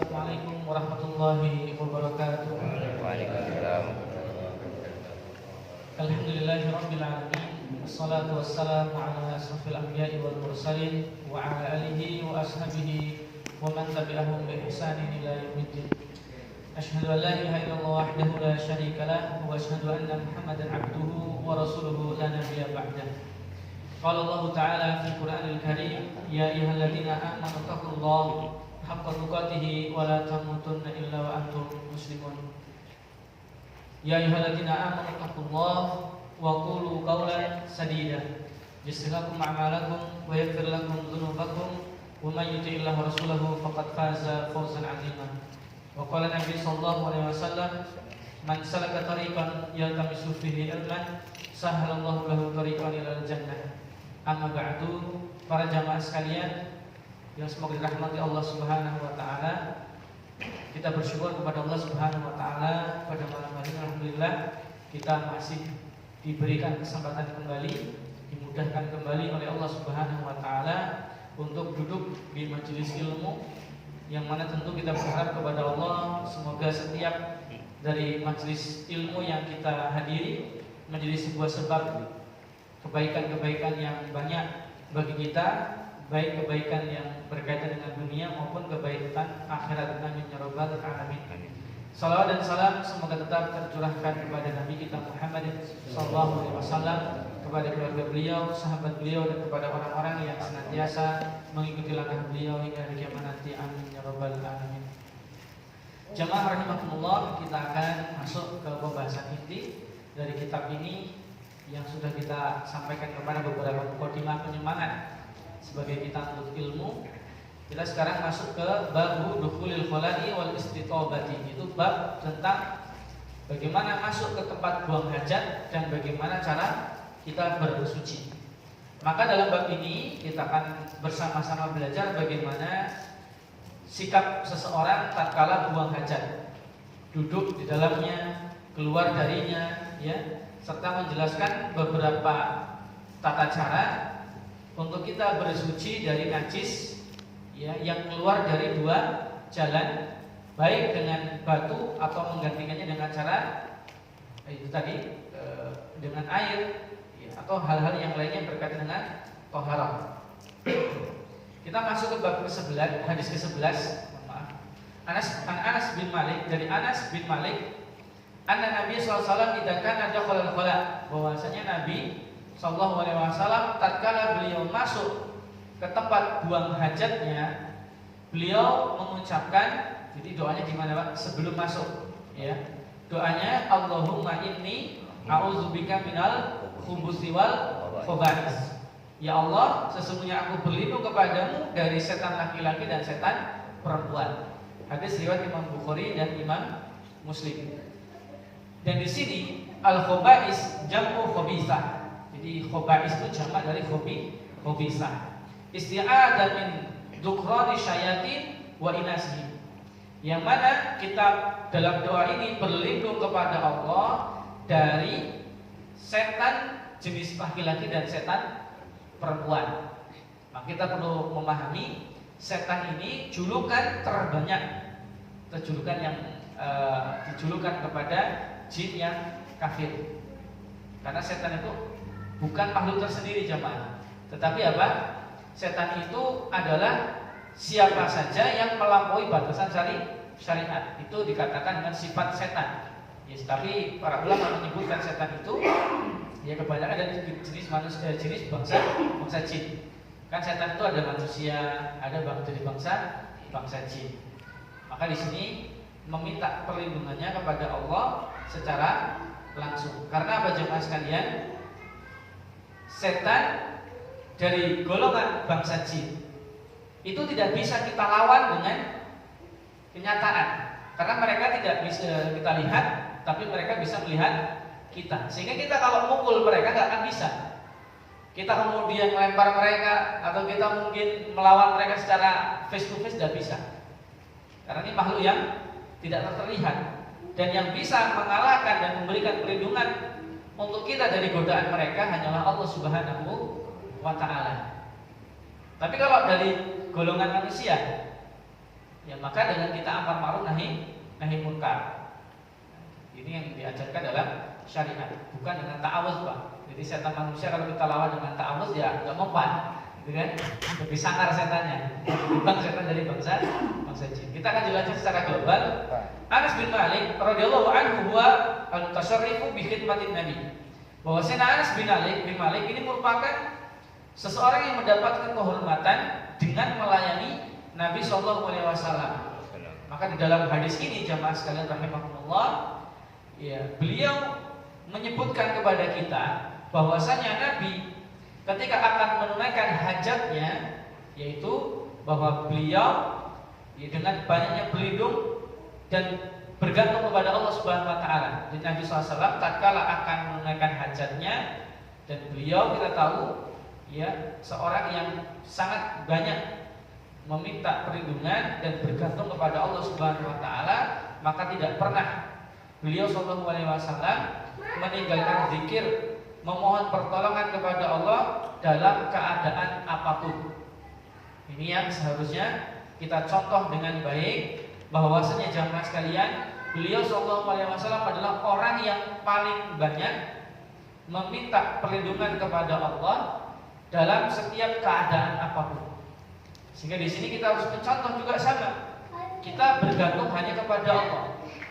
Assalamualaikum warahmatullahi wabarakatuh. Waalaikumsalam. Alhamdulillahirabbil alamin. Wassalatu wassalamu ala asrofil anbiya'i wal mursalin wa ala alihi wa ashabihi wa man tabi'ahum bi ihsanin ila yaumiddin. Asyhadu an la ilaha illallah wahdahu la syarika lah wa asyhadu anna Muhammadan abduhu wa rasuluhu la nabiyya ba'dah. Qala Allah Ta'ala fi Qur'anil Karim, ya ayyuhalladzina amanu taqullaha haqqa tuqatih wa la tamutunna illa wa antum muslimun. Ya ayyuhalladzina amanu taqullaha wa qulu qawlan sadida yuslih lakum a'malakum wa yaghfir lakum dhunubakum wa may yuti'illaha wa rasulahu faqad faza fawzan 'azima. Wa qala Nabi sallallahu alaihi wasallam, man salaka tariqan yaltamisu fihi ilman sahhalallahu lahu tariqan ilal jannah. Amma ba'du, para jamaah sekalian yang semoga dirahmati Allah Subhanahu wa taala. Kita bersyukur kepada Allah Subhanahu wa taala pada malam hari ini, alhamdulillah kita masih diberikan kesempatan kembali, dimudahkan kembali oleh Allah Subhanahu wa taala untuk duduk di majelis ilmu, yang mana tentu kita berharap kepada Allah semoga setiap dari majelis ilmu yang kita hadiri menjadi sebuah sebab kebaikan-kebaikan yang banyak bagi kita, baik kebaikan yang berkaitan dengan dunia maupun kebaikan akhirat. Amin ya rabbal alamin. Salawat dan salam semoga tetap tercurahkan kepada Nabi kita Muhammad sallallahu alaihi wasallam, kepada keluarga beliau, sahabat beliau, dan kepada orang-orang yang senantiasa mengikuti langkah beliau hingga hari kiamat nanti. Amin ya rabbal alamin. Jamaah rahimakumullah, kita akan masuk ke pembahasan inti dari kitab ini yang sudah kita sampaikan kepada beberapa mukadimah penyemangat sebagai kita untuk ilmu. Kita sekarang masuk ke babu dukhulil khala'i wal istitobati. Itu bab tentang bagaimana masuk ke tempat buang hajat dan bagaimana cara kita bersuci. Maka dalam bab ini kita akan bersama-sama belajar bagaimana sikap seseorang tatkala buang hajat, duduk di dalamnya, keluar darinya, ya, serta menjelaskan beberapa tata cara untuk kita bersuci dari najis, ya, yang keluar dari dua jalan, baik dengan batu atau menggantikannya dengan cara itu tadi dengan air, ya, atau hal-hal yang lainnya berkaitan dengan thaharah. Kita masuk ke bab ke-11, hadis ke-11. Anas bin Malik, dari Anas bin Malik, anna Nabi SAW tidak kan ada khala, bahwasanya Nabi SAW tatkala beliau masuk ke tempat buang hajatnya, beliau mengucapkan, jadi doanya di mana Pak? Sebelum masuk, ya. Doanya Allahumma inni a'udzubika minal khubuthi wal khaba'is. Ya Allah, sesungguhnya aku berlindung kepadamu dari setan laki-laki dan setan perempuan. Hadis riwayat Imam Bukhari dan Imam Muslim. Dan di sini al-khaba'is jam'u khabisah. Jadi khaba'is itu jamak dari khabisah. Isti'adzah min dzukrani syayatin wa inasihim. Yang mana kita dalam doa ini berlindung kepada Allah dari setan jenis laki-laki dan setan perempuan. Maka kita perlu memahami setan ini julukan terbanyak, julukan yang dijulukan kepada jin yang kafir. Karena setan itu bukan makhluk tersendiri jamaah, tetapi apa? Setan itu adalah siapa saja yang melampaui batasan syariat. Itu dikatakan dengan sifat setan. Ya, tapi para ulama menyebutkan setan itu ya kebanyakan ada jenis manusia, jenis bangsa jin. Kan setan itu ada manusia, ada dari bangsa jin. Maka di sini meminta perlindungannya kepada Allah secara langsung. Karena apa jemaah sekalian? Setan dari golongan bangsa jin itu tidak bisa kita lawan dengan kenyataan, karena mereka tidak bisa kita lihat, tapi mereka bisa melihat kita. Sehingga kita kalau mukul mereka nggak akan bisa. Kita kemudian melempar mereka atau kita mungkin melawan mereka secara face to face tidak bisa. Karena ini makhluk yang tidak terlihat, dan yang bisa mengalahkan dan memberikan perlindungan untuk kita dari godaan mereka hanyalah Allah Subhanahu wa ta'ala. Tapi kalau dari golongan manusia, Ya, maka dengan kita amar ma'ruf nahi munkar. Ini yang diajarkan dalam syariat, bukan dengan ta'awuz, Pak. Jadi setan manusia kalau kita lawan dengan ta'awuz ya enggak mempan, gitu kan? Lebih sangar setannya. Bukan setan dari bangsa jin. Kita akan jelaskan secara global. Anas bin Malik radhiyallahu anhu huwa al-mutasarrifu bi khidmatin Nabi. Bahwasanya Anas bin Malik ini merupakan seseorang yang mendapatkan kehormatan dengan melayani Nabi sallallahu alaihi wasallam. Maka di dalam hadis ini jamaah sekalian rahimakumullah, ya, beliau menyebutkan kepada kita bahwasanya Nabi ketika akan menunaikan hajatnya, yaitu bahwa beliau ya, dengan banyaknya berlindung dan bergantung kepada Allah Subhanahu wa taala. Jadi Nabi SAW tatkala akan menunaikan hajatnya, dan beliau kita tahu ya seorang yang sangat banyak meminta perlindungan dan bergantung kepada Allah Subhanahu wa taala, maka tidak pernah beliau sallallahu alaihi wasallam meninggalkan zikir, memohon pertolongan kepada Allah dalam keadaan apapun. Ini yang seharusnya kita contoh dengan baik, bahwasanya jamaah sekalian, beliau sallallahu alaihi wasallam adalah orang yang paling banyak meminta perlindungan kepada Allah dalam setiap keadaan apapun. Sehingga di sini kita harus mencontoh juga sama. Kita bergantung hanya kepada Allah.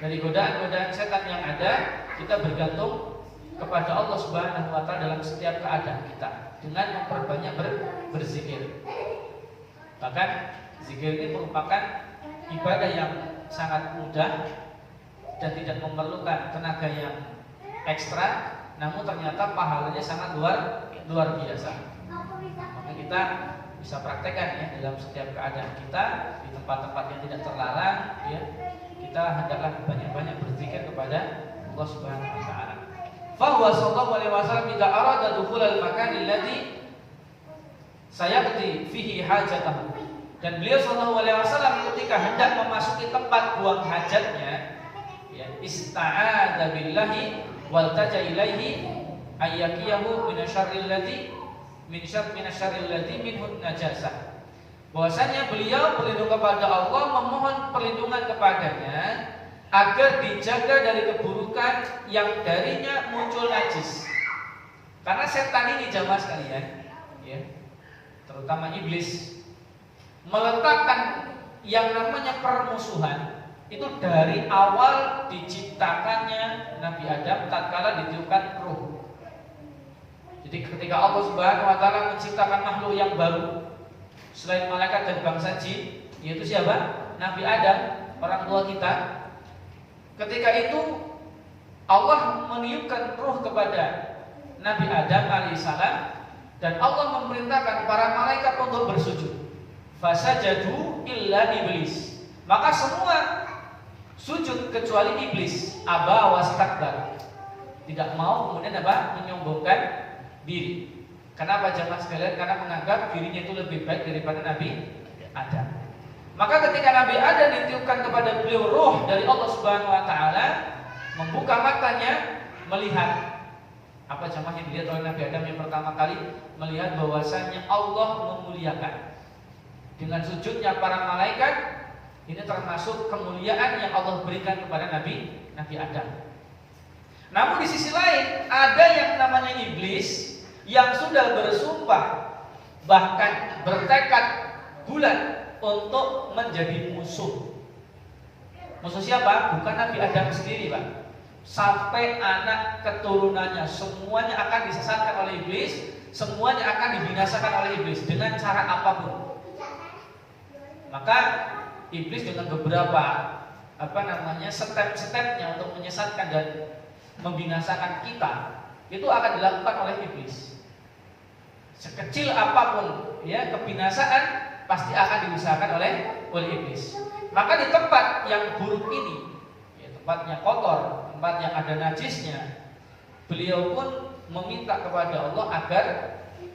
Dari godaan-godaan setan yang ada, kita bergantung kepada Allah Subhanahu wa taala dalam setiap keadaan kita dengan memperbanyak berzikir. Bahkan zikir ini merupakan ibadah yang sangat mudah dan tidak memerlukan tenaga yang ekstra, namun ternyata pahalanya sangat luar biasa. Maka kita bisa praktekkan ya dalam setiap keadaan kita, di tempat-tempat yang tidak terlarang ya, kita hendaklah banyak-banyak berzikir kepada Allah Subhanahu wa taala. Fa huwa sallallahu alaihi wasallam idza arada dukhulal makan alladhi sayaqdi fihi hajatahu. Dan beliau sallallahu alaihi wasallam ketika hendak memasuki tempat buang hajatnya, ya, ista'adza billahi wal taja ilaihi ayyaqiyahu min syarril ladzi minhun najasah. Bahwasanya beliau berlindung kepada Allah, memohon perlindungan kepadanya agar dijaga dari keburukan yang darinya muncul najis. Karena setan ini jamaah sekalian, ya, terutama iblis, meletakkan yang namanya permusuhan itu dari awal diciptakannya Nabi Adam tatkala ditiupkan ruh. Jadi ketika Allah Subhanahu wa taala menciptakan makhluk yang baru selain malaikat dan bangsa jin, yaitu siapa? Nabi Adam, orang tua kita. Ketika itu Allah meniupkan ruh kepada Nabi Adam alaihissalam, dan Allah memerintahkan para malaikat untuk bersujud. Fasajadu illa iblis. Maka semua sujud kecuali iblis. Aba wastakbar. Tidak mau kemudian apa? Menyombongkan diri. Kenapa jamaah sekalian? Karena menganggap dirinya itu lebih baik daripada Nabi Adam. Maka ketika Nabi Adam ditiupkan kepada beliau ruh dari Allah Subhanahu wa taala, membuka matanya melihat apa jamaah yang dilihat oleh Nabi Adam yang pertama kali? Melihat bahwasanya Allah memuliakan. Dengan sujudnya para malaikat, ini termasuk kemuliaan yang Allah berikan kepada Nabi Adam. Namun di sisi lain ada yang namanya iblis yang sudah bersumpah, bahkan bertekad bulat untuk menjadi musuh. Musuh siapa? Bukan Nabi Adam sendiri, Pak. Sampai anak keturunannya semuanya akan disesatkan oleh iblis, semuanya akan dibinasakan oleh iblis dengan cara apapun. Maka iblis dengan beberapa step-stepnya untuk menyesatkan dan membinasakan kita, itu akan dilakukan oleh iblis. Sekecil apapun ya kebinasaan pasti akan diusahakan oleh iblis. Maka di tempat yang buruk ini, ya, tempatnya kotor, tempat yang ada najisnya, beliau pun meminta kepada Allah agar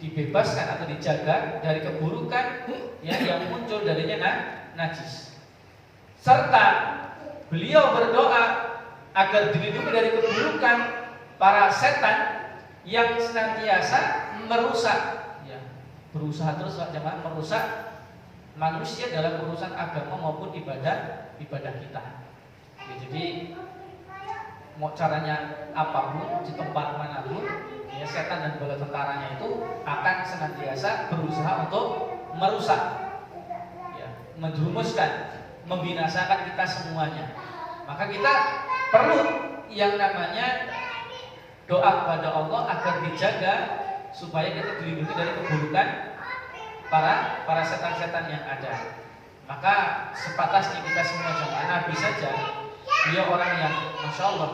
dibebaskan atau dijaga dari keburukan ya, yang muncul darinya najis. Serta beliau berdoa agar dilindungi dari keburukan para setan yang senantiasa merusak, ya, berusaha terus jemaah merusak manusia dalam urusan agama maupun ibadah kita. Ya, jadi mau caranya apapun di tempat manapun, ya setan dan bala tentaranya itu akan senantiasa berusaha untuk merusak, ya, menjerumuskan, membinasakan kita semuanya. Maka kita perlu yang namanya doa kepada Allah agar dijaga supaya kita dilindungi dari keburukan para setan-setan yang ada. Maka sepatasnya kita semua jamaah Nabi saja, dia orang yang Masya Allah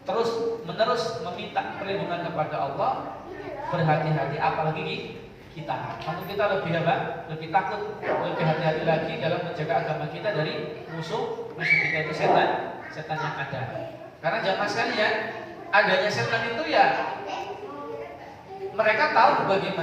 terus menerus meminta perlindungan kepada Allah, berhati-hati apalagi kita. Namun kita lebih apa? Lebih takut, lebih hati-hati lagi dalam menjaga agama kita dari musuh kita itu setan yang ada. Karena jamaah sekalian, adanya setan itu ya mereka tahu bagaimana